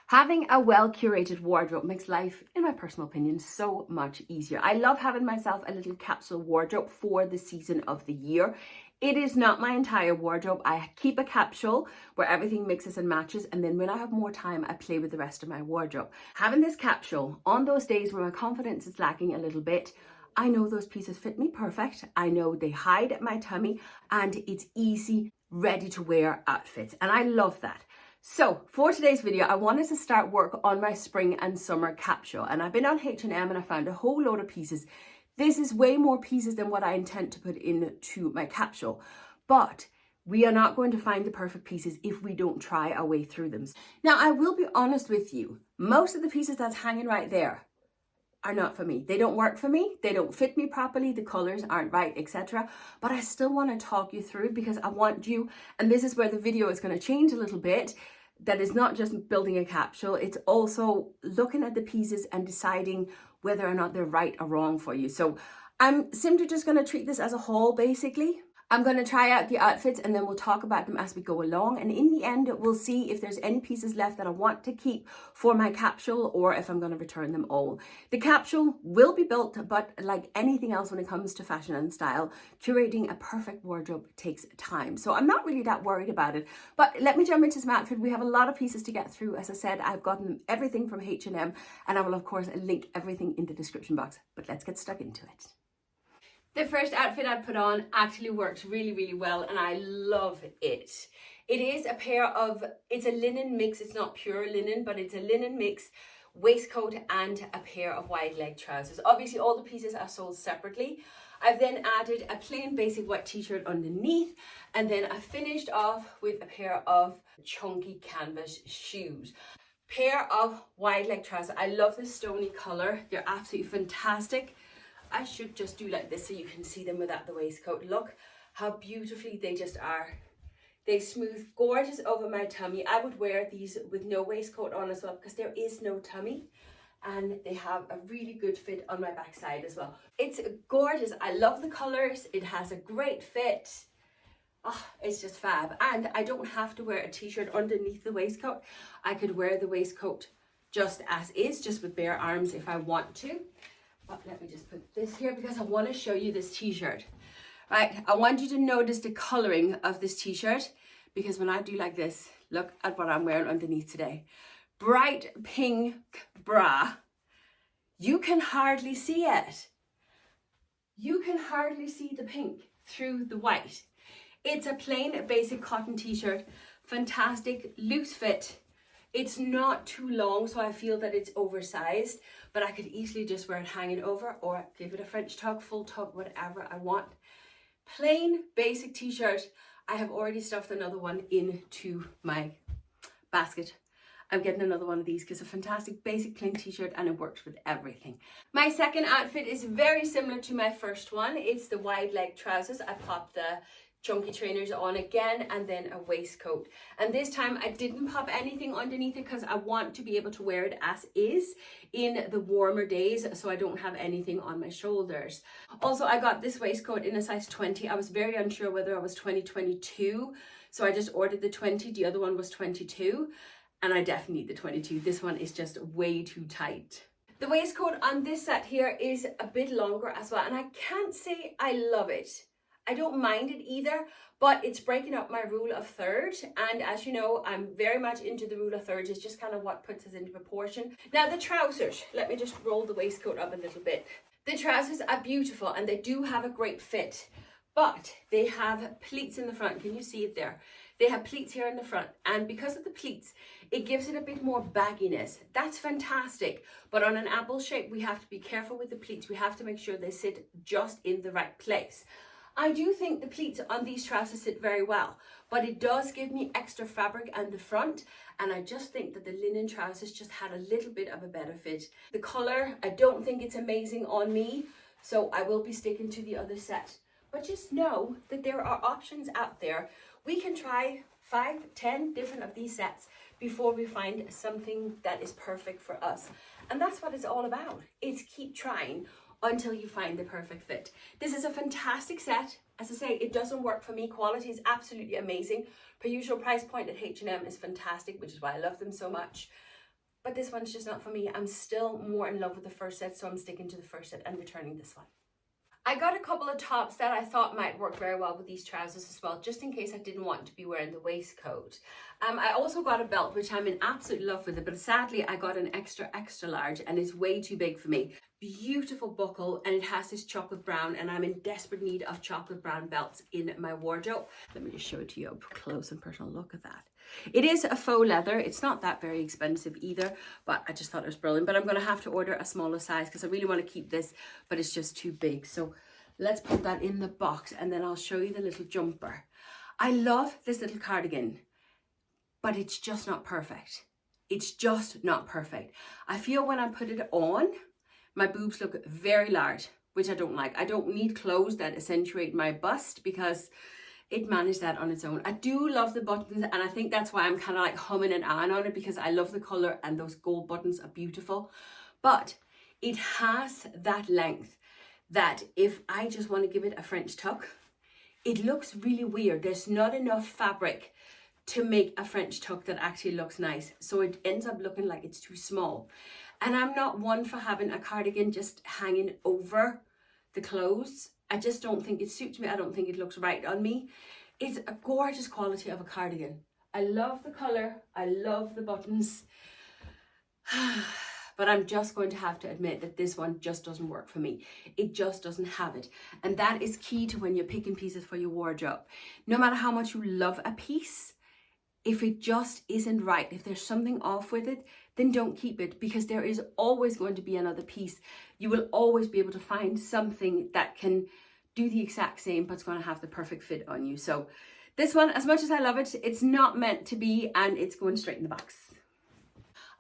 Having a well-curated wardrobe makes life, in my personal opinion, so much easier. I love having myself a little capsule wardrobe for the season of the year. It is not my entire wardrobe. I keep a capsule where everything mixes and matches, and then when I have more time, I play with the rest of my wardrobe. Having this capsule on those days where my confidence is lacking a little bit, I know those pieces fit me perfect. I know they hide my tummy, and it's easy, ready to wear outfits, and I love that. So for today's video, I wanted to start work on my spring and summer capsule, and I've been on H&M and I found a whole load of pieces. This is way more pieces than what I intend to put into my capsule, but we are not going to find the perfect pieces if we don't try our way through them. Now, I will be honest with you, most of the pieces that's hanging right there are not for me. They don't work for me. They don't fit me properly. The colors aren't right, etc. But I still want to talk you through because I want you, and this is where the video is going to change a little bit, that is not just building a capsule. It's also looking at the pieces and deciding whether or not they're right or wrong for you. So I'm simply just going to treat this as a haul, basically. I'm going to try out the outfits and then we'll talk about them as we go along. And in the end, we'll see if there's any pieces left that I want to keep for my capsule or if I'm going to return them all. The capsule will be built, but like anything else when it comes to fashion and style, curating a perfect wardrobe takes time. So I'm not really that worried about it. But let me jump into some outfit. We have a lot of pieces to get through. As I said, I've gotten everything from H&M and I will, of course, link everything in the description box. But let's get stuck into it. The first outfit I put on actually works really, really well and I love it. It is a pair of, it's a linen mix, it's not pure linen, but it's a linen mix, waistcoat and a pair of wide leg trousers. Obviously all the pieces are sold separately. I've then added a plain basic white t-shirt underneath and then I finished off with a pair of chunky canvas shoes. Pair of wide leg trousers. I love the stony color. They're absolutely fantastic. I should just do like this so you can see them without the waistcoat. Look how beautifully they just are. They smooth gorgeous over my tummy. I would wear these with no waistcoat on as well because there is no tummy. And they have a really good fit on my backside as well. It's gorgeous. I love the colors. It has a great fit. Oh, it's just fab. And I don't have to wear a t-shirt underneath the waistcoat. I could wear the waistcoat just as is, just with bare arms if I want to. But let me just put this here because I want to show you this t-shirt. Right, I want you to notice the coloring of this t-shirt because when I do like this, look at what I'm wearing underneath today. Bright pink bra. You can hardly see it. You can hardly see the pink through the white. It's a plain basic cotton t-shirt, fantastic loose fit. It's not too long, so I feel that it's oversized, but I could easily just wear it hanging over or give it a French tuck, full tuck, whatever I want. Plain basic t-shirt. I have already stuffed another one into my basket. I'm getting another one of these because it's a fantastic basic plain t-shirt and it works with everything. My second outfit is very similar to my first one. It's the wide leg trousers. I popped the chunky trainers on again and then a waistcoat, and this time I didn't pop anything underneath it because I want to be able to wear it as is in the warmer days so I don't have anything on my shoulders. Also, I got this waistcoat in a size 20. I was very unsure whether I was 22, so I just ordered the 20. The other one was 22 and I definitely need the 22. This one is just way too tight. The waistcoat on this set here is a bit longer as well, and I can't say I love it. I don't mind it either, but it's breaking up my rule of thirds. And as you know, I'm very much into the rule of thirds. It's just kind of what puts us into proportion. Now the trousers, let me just roll the waistcoat up a little bit. The trousers are beautiful and they do have a great fit, but they have pleats in the front. Can you see it there? They have pleats here in the front, and because of the pleats, it gives it a bit more bagginess. That's fantastic, but on an apple shape, we have to be careful with the pleats. We have to make sure they sit just in the right place. I do think the pleats on these trousers sit very well, but it does give me extra fabric at the front, and I just think that the linen trousers just had a little bit of a better fit. The color, I don't think it's amazing on me, so I will be sticking to the other set. But just know that there are options out there. We can try 5, 10 different of these sets before we find something that is perfect for us. And that's what it's all about. It's keep trying until you find the perfect fit. This is a fantastic set. As I say, it doesn't work for me. Quality is absolutely amazing. Per usual price point at H&M is fantastic, which is why I love them so much. but this one's just not for me. I'm still more in love with the first set, so I'm sticking to the first set and returning this one. I got a couple of tops that I thought might work very well with these trousers as well, just in case I didn't want to be wearing the waistcoat. I also got a belt, which I'm in absolute love with it, but sadly I got an extra large and it's way too big for me. Beautiful buckle, and it has this chocolate brown, and I'm in desperate need of chocolate brown belts in my wardrobe. Let me just show it to you up close and personal. Look at that. It is a faux leather. It's not that very expensive either, but I just thought it was brilliant. But I'm going to have to order a smaller size because I really want to keep this, but it's just too big. So let's put that in the box, and then I'll show you the little jumper. I love this little cardigan, but it's just not perfect. It's just not perfect. I feel when I put it on, my boobs look very large, which I don't like. I don't need clothes that accentuate my bust because it managed that on its own. I do love the buttons, and I think that's why I'm kind of like humming and ahhing on it, because I love the color and those gold buttons are beautiful. But it has that length that if I just want to give it a French tuck, it looks really weird. There's not enough fabric to make a French tuck that actually looks nice. So it ends up looking like it's too small. And I'm not one for having a cardigan just hanging over the clothes. I just don't think it suits me. I don't think it looks right on me. It's a gorgeous quality of a cardigan. I love the color. I love the buttons. But I'm just going to have to admit that this one just doesn't work for me. It just doesn't have it. And that is key to when you're picking pieces for your wardrobe. No matter how much you love a piece, if it just isn't right, if there's something off with it, then don't keep it, because there is always going to be another piece. You will always be able to find something that can do the exact same, but it's going to have the perfect fit on you. So this one, as much as I love it, it's not meant to be, and it's going straight in the box.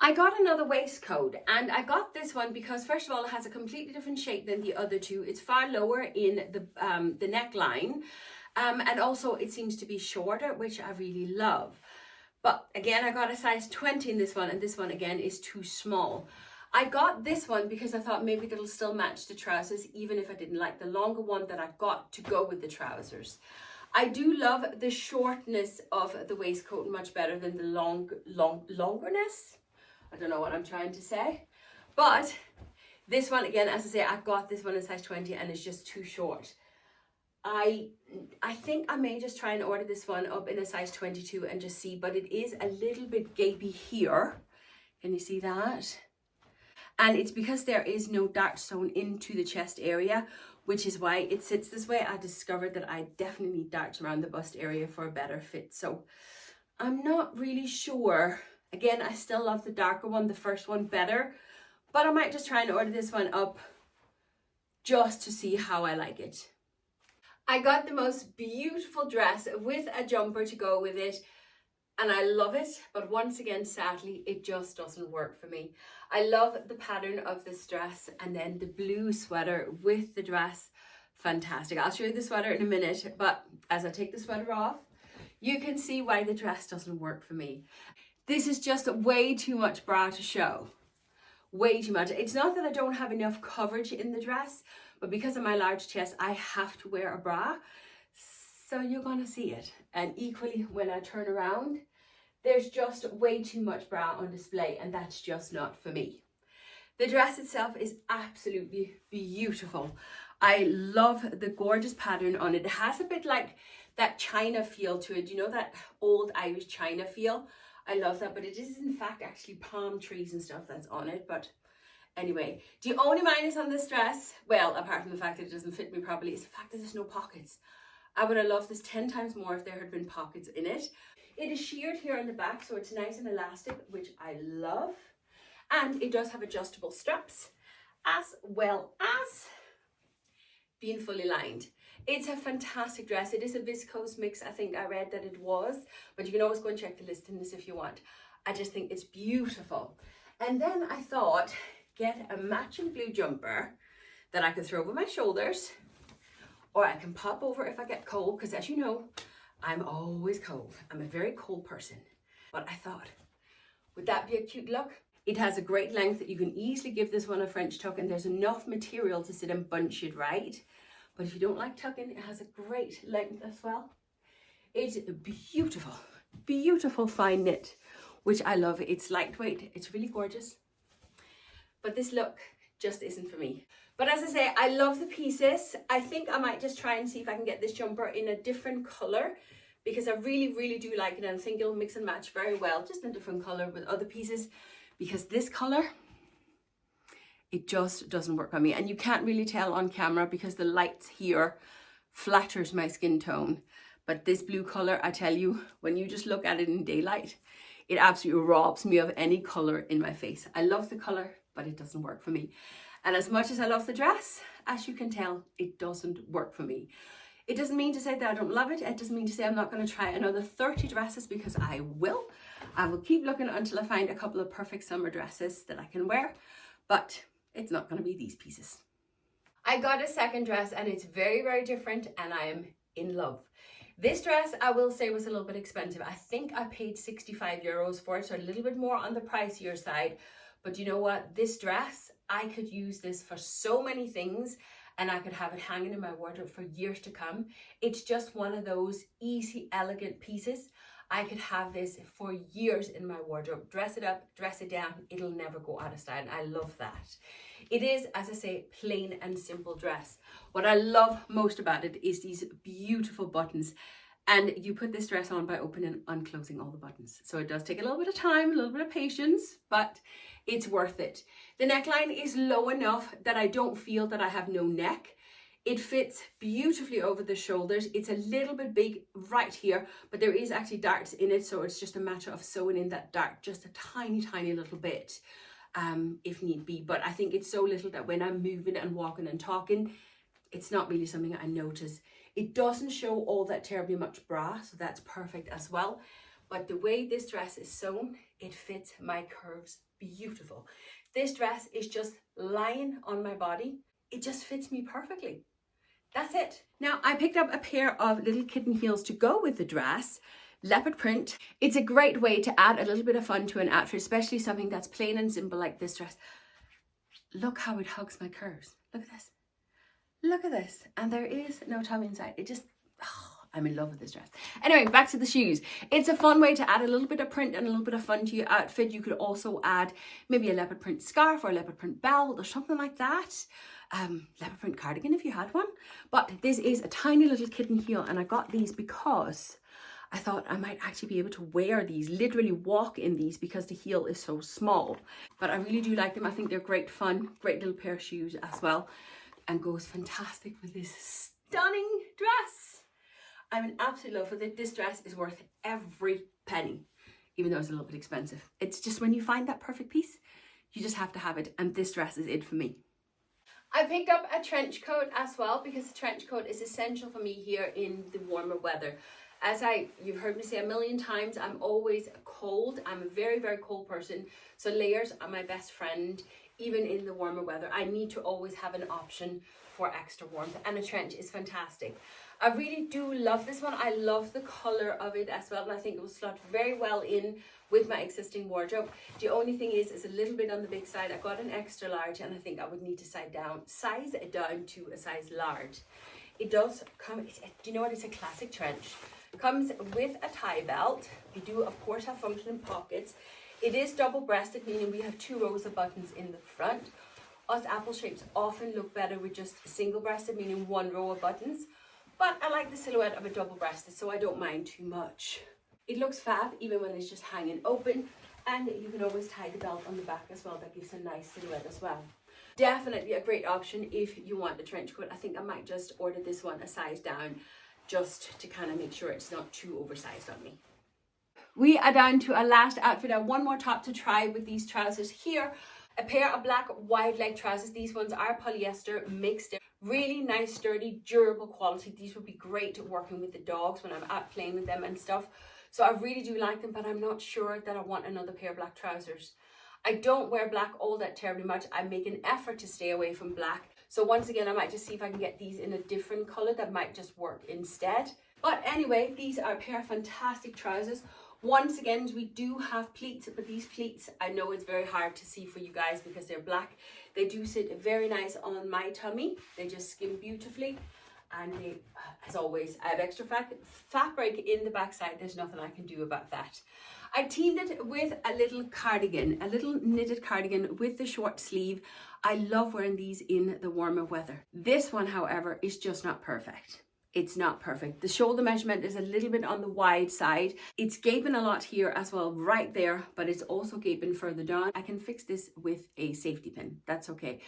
I got another waistcoat, and I got this one because, first of all, it has a completely different shape than the other two. It's far lower in the neckline, and also it seems to be shorter, which I really love. But again, I got a size 20 in this one, and this one again is too small. I got this one because I thought maybe it'll still match the trousers, even if I didn't like the longer one that I got to go with the trousers. I do love the shortness of the waistcoat much better than the longerness. I don't know what I'm trying to say. But this one, again, as I say, I got this one in size 20 and it's just too short. I think I may just try and order this one up in a size 22 and just see, but it is a little bit gapey here. Can you see that? And it's because there is no dart sewn into the chest area, which is why it sits this way. I discovered that I definitely need darts around the bust area for a better fit. So I'm not really sure. Again, I still love the darker one, the first one, better, but I might just try and order this one up just to see how I like it. I got the most beautiful dress with a jumper to go with it, and I love it, but once again, sadly, it just doesn't work for me. I love the pattern of this dress, and then the blue sweater with the dress, fantastic. I'll show you the sweater in a minute, but as I take the sweater off, you can see why the dress doesn't work for me. This is just way too much bra to show. Way too much. It's not that I don't have enough coverage in the dress, but because of my large chest, I have to wear a bra. So you're gonna see it. And equally, when I turn around, there's just way too much bra on display, and that's just not for me. The dress itself is absolutely beautiful. I love the gorgeous pattern on it. It has a bit like that China feel to it. You know, that old Irish China feel? I love that, but it is in fact actually palm trees and stuff that's on it. But anyway, the only minus on this dress, well, apart from the fact that it doesn't fit me properly, is the fact that there's no pockets. I would have loved this 10 times more if there had been pockets in it. It is sheared here on the back, so it's nice and elastic, which I love. And it does have adjustable straps, as well as being fully lined. It's a fantastic dress. It is a viscose mix, I think I read that it was, but you can always go and check the listings if you want. I just think it's beautiful. And then I thought, get a matching blue jumper that I could throw over my shoulders, or I can pop over if I get cold, because as you know, I'm always cold. I'm a very cold person. But I thought, would that be a cute look? It has a great length that you can easily give this one a French tuck, and there's enough material to sit and bunch it right. But if you don't like tucking, it has a great length as well. It's beautiful, beautiful fine knit which I love. It's lightweight, it's really gorgeous. But this look just isn't for me. But as I say, I love the pieces. I think I might just try and see if I can get this jumper in a different color, because I really, really do like it, and I think it'll mix and match very well, just in a different color with other pieces, because this color, it just doesn't work on me. And you can't really tell on camera because the lights here flatters my skin tone. But this blue color, I tell you, when you just look at it in daylight, it absolutely robs me of any color in my face. I love the color, but it doesn't work for me. And as much as I love the dress, as you can tell, it doesn't work for me. It doesn't mean to say that I don't love it. It doesn't mean to say I'm not going to try another 30 dresses, because I will. I will keep looking until I find a couple of perfect summer dresses that I can wear, but it's not going to be these pieces. I got a second dress and it's very, very different, and I am in love. This dress, I will say, was a little bit expensive. I think I paid 65 euros for it, so a little bit more on the pricier side. But you know what? This dress, I could use this for so many things, and I could have it hanging in my wardrobe for years to come. It's just one of those easy, elegant pieces. I could have this for years in my wardrobe. Dress it up, dress it down, it'll never go out of style. I love that. It is, as I say, plain and simple dress. What I love most about it is these beautiful buttons. And you put this dress on by opening and unclosing all the buttons. So it does take a little bit of time, a little bit of patience, but it's worth it. The neckline is low enough that I don't feel that I have no neck. It fits beautifully over the shoulders. It's a little bit big right here, but there is actually darts in it, so it's just a matter of sewing in that dart just a tiny, tiny little bit, if need be. But I think it's so little that when I'm moving and walking and talking, it's not really something I notice. It doesn't show all that terribly much bra, so that's perfect as well. But the way this dress is sewn, it fits my curves beautiful. This dress is just lying on my body. It just fits me perfectly. That's it. Now, I picked up a pair of little kitten heels to go with the dress, leopard print. It's a great way to add a little bit of fun to an outfit, especially something that's plain and simple like this dress. Look how it hugs my curves. Look at this. Look at this. And there is no tummy inside. It just, I'm in love with this dress. Anyway, back to the shoes. It's a fun way to add a little bit of print and a little bit of fun to your outfit. You could also add maybe a leopard print scarf or a leopard print belt or something like that. Leopard print cardigan if you had one. But this is a tiny little kitten heel, and I got these because I thought I might actually be able to wear these, literally walk in these, because the heel is so small. But I really do like them. I think they're great fun, great little pair of shoes as well, and goes fantastic with this stunning dress. I'm in absolute love with it. This dress is worth every penny, even though it's a little bit expensive. It's just when you find that perfect piece, you just have to have it, and this dress is it for me. I picked up a trench coat as well, because the trench coat is essential for me here in the warmer weather. As you've heard me say a million times, I'm always cold. I'm a very, very cold person. So layers are my best friend, even in the warmer weather. I need to always have an option for extra warmth, and a trench is fantastic. I really do love this one. I love the color of it as well, and I think it will slot very well in with my existing wardrobe. The only thing is a little bit on the big side. I got an extra large, and I think I would need to size it down to a size large. It does come, do you know what, it's a classic trench. It comes with a tie belt. We do of course have functioning pockets. It is double breasted, meaning we have 2 rows of buttons in the front. Us apple shapes often look better with just single breasted, meaning 1 row of buttons. But I like the silhouette of a double breasted, so I don't mind too much. It looks fab even when it's just hanging open, and you can always tie the belt on the back as well. That gives a nice silhouette as well. Definitely a great option if you want the trench coat. I think I might just order this one a size down, just to kind of make sure it's not too oversized on me. We are down to our last outfit. I have one more top to try with these trousers here. A pair of black wide leg trousers. These ones are polyester mixed. Really nice, sturdy, durable quality. These would be great working with the dogs when I'm out playing with them and stuff. So I really do like them, but I'm not sure that I want another pair of black trousers. I don't wear black all that terribly much. I make an effort to stay away from black. So once again, I might just see if I can get these in a different color that might just work instead. But anyway, these are a pair of fantastic trousers. Once again, we do have pleats, but these pleats, I know it's very hard to see for you guys because they're black. They do sit very nice on my tummy. They just skim beautifully. And they, as always, I have extra fabric in the backside. There's nothing I can do about that. I teamed it with a little cardigan, a little knitted cardigan with the short sleeve. I love wearing these in the warmer weather. This one, however, is just not perfect. It's not perfect. The shoulder measurement is a little bit on the wide side. It's gaping a lot here as well, right there, but it's also gaping further down. I can fix this with a safety pin. That's okay.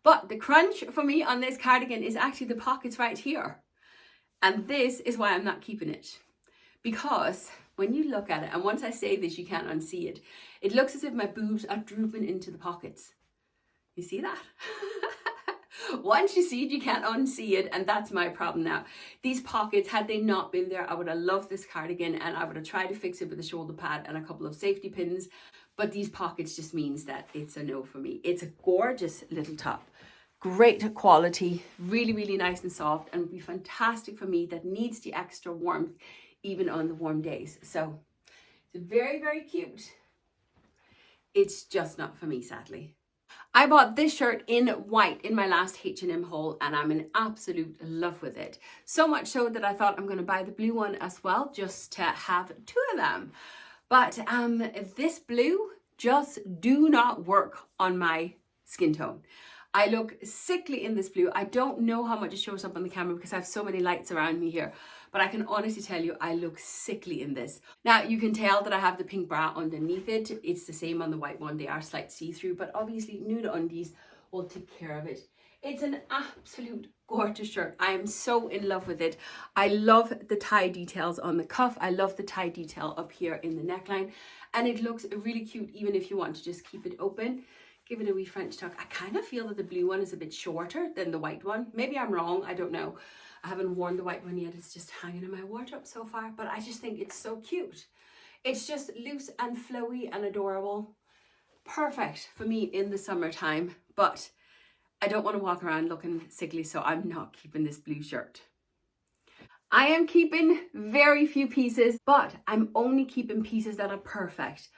But the crunch for me on this cardigan is actually the pockets right here. And this is why I'm not keeping it. Because when you look at it, and once I say this, you can't unsee it, it looks as if my boobs are drooping into the pockets. You see that? Once you see it, you can't unsee it, and that's my problem now. These pockets, had they not been there, I would have loved this cardigan, and I would have tried to fix it with a shoulder pad and a couple of safety pins, but these pockets just means that it's a no for me. It's a gorgeous little top. Great quality, really, really nice and soft, and would be fantastic for me that needs the extra warmth even on the warm days. So it's very, very cute. It's just not for me, sadly. I bought this shirt in white in my last H&M haul, and I'm in absolute love with it. So much so that I thought I'm going to buy the blue one as well, just to have two of them. But this blue just do not work on my skin tone. I look sickly in this blue. I don't know how much it shows up on the camera because I have so many lights around me here, but I can honestly tell you I look sickly in this. Now you can tell that I have the pink bra underneath it. It's the same on the white one. They are slight see-through, but obviously nude undies will take care of it. It's an absolute gorgeous shirt. I am so in love with it. I love the tie details on the cuff. I love the tie detail up here in the neckline, and it looks really cute even if you want to just keep it open. Give it a wee French tuck. I kind of feel that the blue one is a bit shorter than the white one. Maybe I'm wrong, I don't know. I haven't worn the white one yet. It's just hanging in my wardrobe so far, but I just think it's so cute. It's just loose and flowy and adorable. Perfect for me in the summertime, but I don't want to walk around looking sickly, so I'm not keeping this blue shirt. I am keeping very few pieces, but I'm only keeping pieces that are perfect.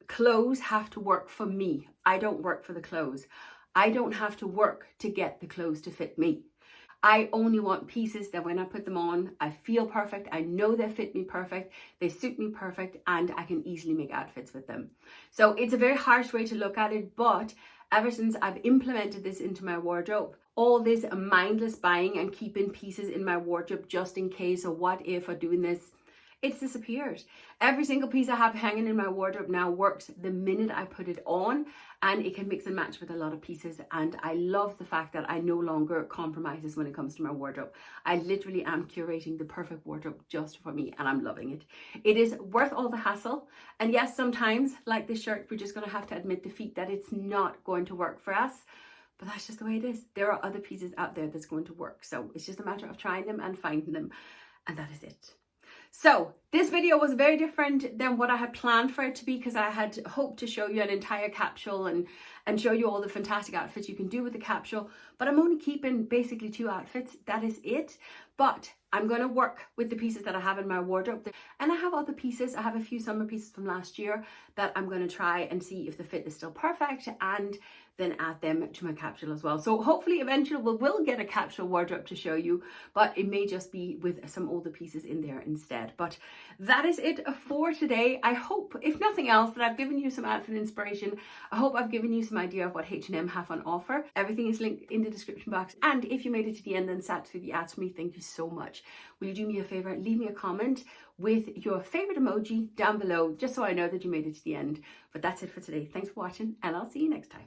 Clothes have to work for me. I don't work for the clothes. I don't have to work to get the clothes to fit me. I only want pieces that when I put them on, I feel perfect. I know they fit me perfect. They suit me perfect, and I can easily make outfits with them. So it's a very harsh way to look at it, but ever since I've implemented this into my wardrobe, all this mindless buying and keeping pieces in my wardrobe just in case or what if or doing this, it's disappeared. Every single piece I have hanging in my wardrobe now works the minute I put it on, and it can mix and match with a lot of pieces. And I love the fact that I no longer compromises when it comes to my wardrobe. I literally am curating the perfect wardrobe just for me, and I'm loving it. It is worth all the hassle. And yes, sometimes, like this shirt, we're just going to have to admit defeat that it's not going to work for us. But that's just the way it is. There are other pieces out there that's going to work. So it's just a matter of trying them and finding them. And that is it. So this video was very different than what I had planned for it to be, because I had hoped to show you an entire capsule and show you all the fantastic outfits you can do with the capsule. But I'm only keeping basically 2 outfits. That is it. But I'm going to work with the pieces that I have in my wardrobe. And I have other pieces. I have a few summer pieces from last year that I'm going to try and see if the fit is still perfect, and then add them to my capsule as well. So hopefully eventually we will get a capsule wardrobe to show you, but it may just be with some older pieces in there instead. But that is it for today. I hope, if nothing else, that I've given you some outfit inspiration. I hope I've given you some idea of what H&M have on offer. Everything is linked in the description box. And if you made it to the end and sat through the ads for me, thank you so much. Will you do me a favor? Leave me a comment with your favorite emoji down below, just so I know that you made it to the end. But that's it for today. Thanks for watching, and I'll see you next time.